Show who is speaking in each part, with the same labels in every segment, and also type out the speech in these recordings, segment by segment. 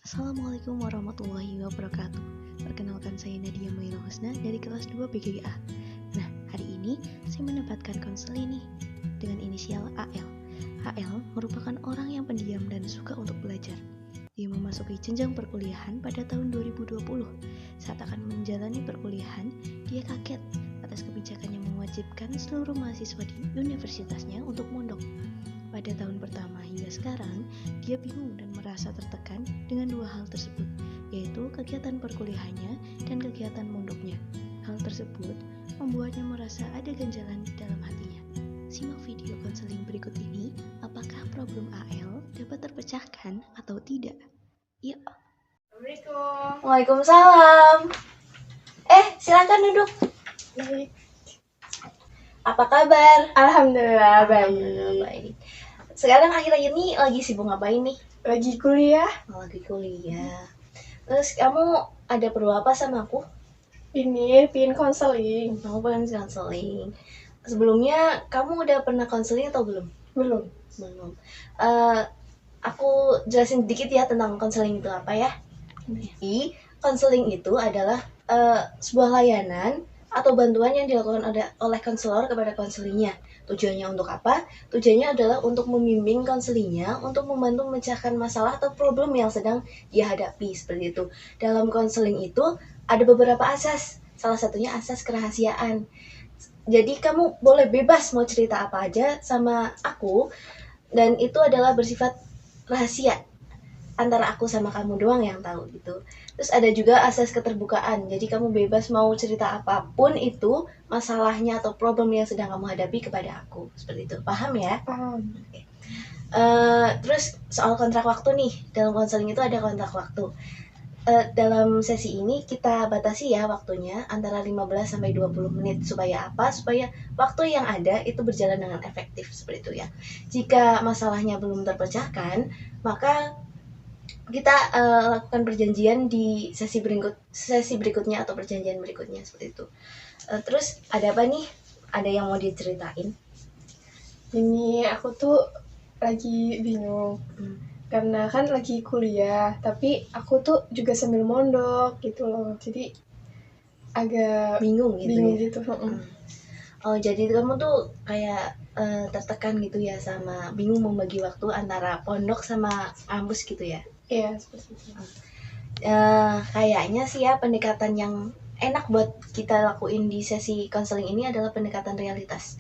Speaker 1: Assalamualaikum warahmatullahi wabarakatuh. Perkenalkan, saya Nadia Maira Husna dari kelas 2 BGA. Nah, hari ini saya mendapatkan konseling nih dengan inisial AL. AL merupakan orang yang pendiam dan suka untuk belajar. Dia memasuki jenjang perkuliahan pada tahun 2020. Saat akan menjalani perkuliahan, dia kaget atas kebijakan yang mewajibkan seluruh mahasiswa di universitasnya untuk mondok. Pada tahun pertama hingga sekarang, dia bingung dan merasa tertekan dengan dua hal tersebut, yaitu kegiatan perkuliahannya dan kegiatan mondoknya. Hal tersebut membuatnya merasa ada ganjalan di dalam hatinya. Simak video konseling berikut ini, apakah problem AL dapat terpecahkan atau tidak? Yuk.
Speaker 2: Assalamualaikum.
Speaker 3: Waalaikumsalam. Silakan duduk.
Speaker 2: Baik.
Speaker 3: Apa kabar?
Speaker 2: Alhamdulillah baik.
Speaker 3: Alhamdulillah baik. Sekarang akhir-akhir ini lagi sibuk ngapain nih?
Speaker 2: Lagi kuliah.
Speaker 3: Lagi kuliah. Terus kamu ada perlu apa sama aku?
Speaker 2: Ini pin konseling.
Speaker 3: Kamu pengen konseling. Sebelumnya kamu udah pernah konseling atau belum?
Speaker 2: Belum.
Speaker 3: Belum. Aku jelasin dikit ya tentang konseling itu apa ya. Jadi konseling itu adalah sebuah layanan atau bantuan yang dilakukan oleh konselor kepada konselingnya. Tujuannya untuk apa? Tujuannya adalah untuk membimbing konselingnya untuk membantu memecahkan masalah atau problem yang sedang dia hadapi, seperti itu. Dalam konseling itu ada beberapa asas. Salah satunya asas kerahasiaan. Jadi kamu boleh bebas mau cerita apa aja sama aku, dan itu adalah bersifat rahasia antara aku sama kamu doang yang tahu gitu. Terus ada juga asas keterbukaan. Jadi kamu bebas mau cerita apapun itu, masalahnya atau problem yang sedang kamu hadapi kepada aku. Seperti itu. Paham ya?
Speaker 2: Paham.
Speaker 3: Oke. Terus soal kontrak waktu nih. Dalam konseling itu ada kontrak waktu. Dalam sesi ini kita batasi ya waktunya antara 15 sampai 20 menit. Supaya apa? Supaya waktu yang ada itu berjalan dengan efektif, seperti itu ya. Jika masalahnya belum terpecahkan, maka kita lakukan perjanjian di sesi berikutnya atau perjanjian berikutnya, seperti itu. Terus ada apa nih? Ada yang mau diceritain?
Speaker 2: Ini aku tuh lagi bingung. Karena kan lagi kuliah, tapi aku tuh juga sambil mondok gitu loh. Jadi agak
Speaker 3: Bingung gitu ya?
Speaker 2: gitu.
Speaker 3: Oh, jadi kamu tuh kayak tertekan gitu ya, sama bingung membagi waktu antara pondok sama kampus gitu ya?
Speaker 2: Iya, seperti itu.
Speaker 3: Kayaknya sih ya, pendekatan yang enak buat kita lakuin di sesi konseling ini adalah pendekatan realitas.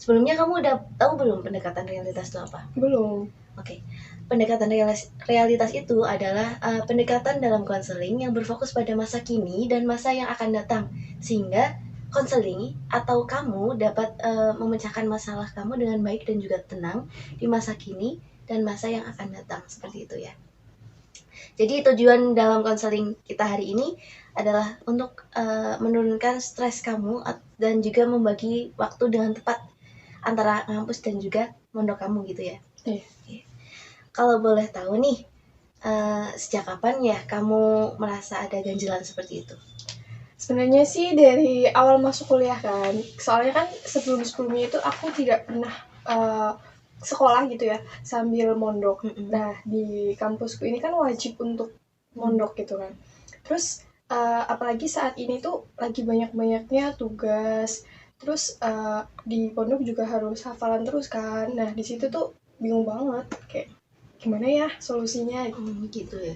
Speaker 3: Sebelumnya kamu udah tahu belum pendekatan realitas itu apa?
Speaker 2: Belum.
Speaker 3: Oke. Pendekatan realitas itu adalah pendekatan dalam konseling yang berfokus pada masa kini dan masa yang akan datang, sehingga konseling atau kamu dapat memecahkan masalah kamu dengan baik dan juga tenang di masa kini dan masa yang akan datang, seperti itu ya. Jadi tujuan dalam konseling kita hari ini adalah untuk menurunkan stres kamu dan juga membagi waktu dengan tepat antara kampus dan juga mondok kamu gitu ya.
Speaker 2: Iya.
Speaker 3: Kalau boleh tahu nih, sejak kapan ya kamu merasa ada ganjalan seperti itu?
Speaker 2: Sebenarnya sih dari awal masuk kuliah kan. Soalnya kan sebelumnya itu aku tidak pernah sekolah gitu ya sambil mondok. Nah, di kampusku ini kan wajib untuk mondok gitu kan. Terus apalagi saat ini tuh lagi banyak-banyaknya tugas. Terus di pondok juga harus hafalan terus kan. Nah, di situ tuh bingung banget kayak gimana ya solusinya
Speaker 3: gitu ya.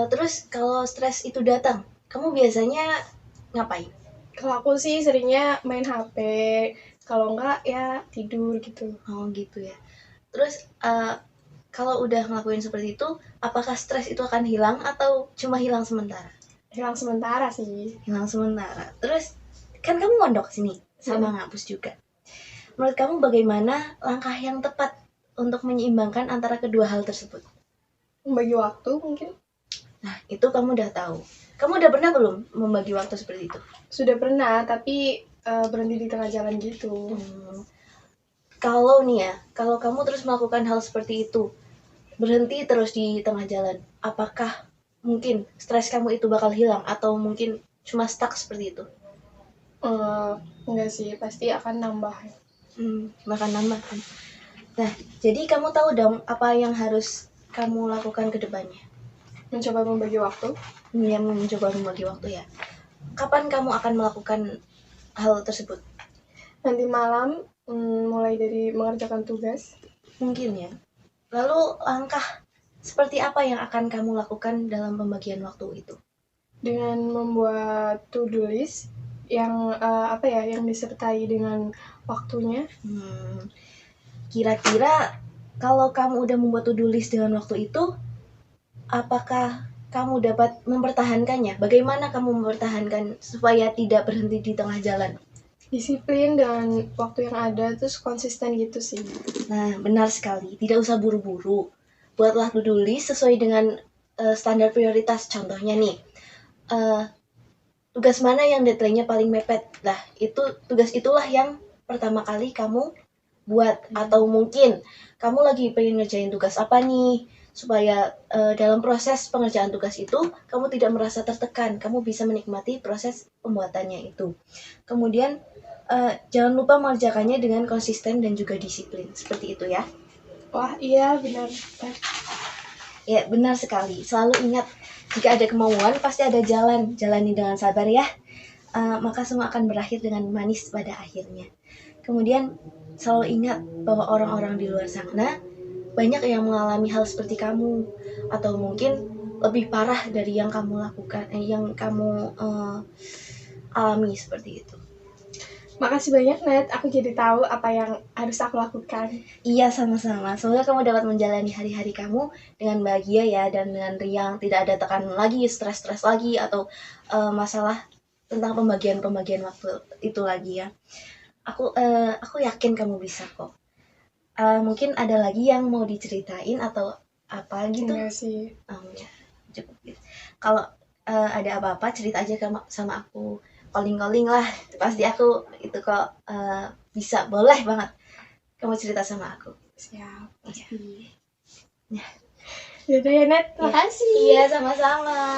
Speaker 3: Terus kalau stres itu datang, kamu biasanya ngapain?
Speaker 2: Kalau aku sih seringnya main HP, kalau enggak ya tidur gitu.
Speaker 3: Oh gitu ya. Terus kalau udah ngelakuin seperti itu, apakah stres itu akan hilang atau cuma hilang sementara?
Speaker 2: Hilang sementara sih.
Speaker 3: Hilang sementara. Terus kan kamu mondok sini sama ngampus juga. Menurut kamu bagaimana langkah yang tepat untuk menyeimbangkan antara kedua hal tersebut?
Speaker 2: Membagi waktu mungkin.
Speaker 3: Nah, itu kamu udah tahu. Kamu udah pernah belum membagi waktu seperti itu?
Speaker 2: Sudah pernah, tapi berhenti di tengah jalan gitu.
Speaker 3: Kalau nih ya, kalau kamu terus melakukan hal seperti itu, berhenti terus di tengah jalan, apakah mungkin stres kamu itu bakal hilang atau mungkin cuma stuck seperti itu?
Speaker 2: Enggak sih, pasti akan nambah.
Speaker 3: Bahkan nambah kan. Nah, jadi kamu tahu dong apa yang harus kamu lakukan ke depannya?
Speaker 2: mencoba membagi waktu.
Speaker 3: Ya, mencoba membagi waktu ya. Kapan kamu akan melakukan hal tersebut?
Speaker 2: Nanti malam, mulai dari mengerjakan tugas.
Speaker 3: Mungkin ya. Lalu langkah seperti apa yang akan kamu lakukan dalam pembagian waktu itu?
Speaker 2: Dengan membuat to-do list yang yang disertai dengan waktunya.
Speaker 3: Kira-kira kalau kamu udah membuat to-do list dengan waktu itu, apakah kamu dapat mempertahankannya? Bagaimana kamu mempertahankan supaya tidak berhenti di tengah jalan?
Speaker 2: Disiplin dengan waktu yang ada, terus konsisten gitu sih.
Speaker 3: Nah, benar sekali. Tidak usah buru-buru. Buatlah to-do list sesuai dengan standar prioritas. Contohnya nih, tugas mana yang deadline-nya paling mepet. Nah, tugas itulah yang pertama kali kamu buat. Atau mungkin kamu lagi pengen ngerjain tugas apa nih, supaya dalam proses pengerjaan tugas itu kamu tidak merasa tertekan, kamu bisa menikmati proses pembuatannya itu. Kemudian jangan lupa mengerjakannya dengan konsisten dan juga disiplin, seperti itu ya.
Speaker 2: Wah, iya benar.
Speaker 3: Ya, benar sekali. Selalu ingat, jika ada kemauan pasti ada jalan. Jalani dengan sabar ya. Maka semua akan berakhir dengan manis pada akhirnya. Kemudian selalu ingat bahwa orang-orang di luar sana banyak yang mengalami hal seperti kamu, atau mungkin lebih parah dari yang kamu lakukan, yang kamu alami seperti itu.
Speaker 2: Makasih banyak, Nat. Aku jadi tahu apa yang harus aku lakukan.
Speaker 3: Iya, sama-sama. Semoga kamu dapat menjalani hari-hari kamu dengan bahagia ya, dan dengan riang, tidak ada tekanan lagi, stres-stres lagi, atau masalah tentang pembagian waktu itu lagi ya. Aku yakin kamu bisa kok. Mungkin ada lagi yang mau diceritain atau apa gitu?
Speaker 2: Enggak sih.
Speaker 3: Ya, cukup gitu. Kalau ada apa-apa cerita aja sama aku, calling lah, pasti aku itu kok bisa, boleh banget kamu cerita sama aku.
Speaker 2: Siap, pasti.
Speaker 3: Ya.
Speaker 2: Yaudah ya, Net. Makasih.
Speaker 3: Iya, sama-sama.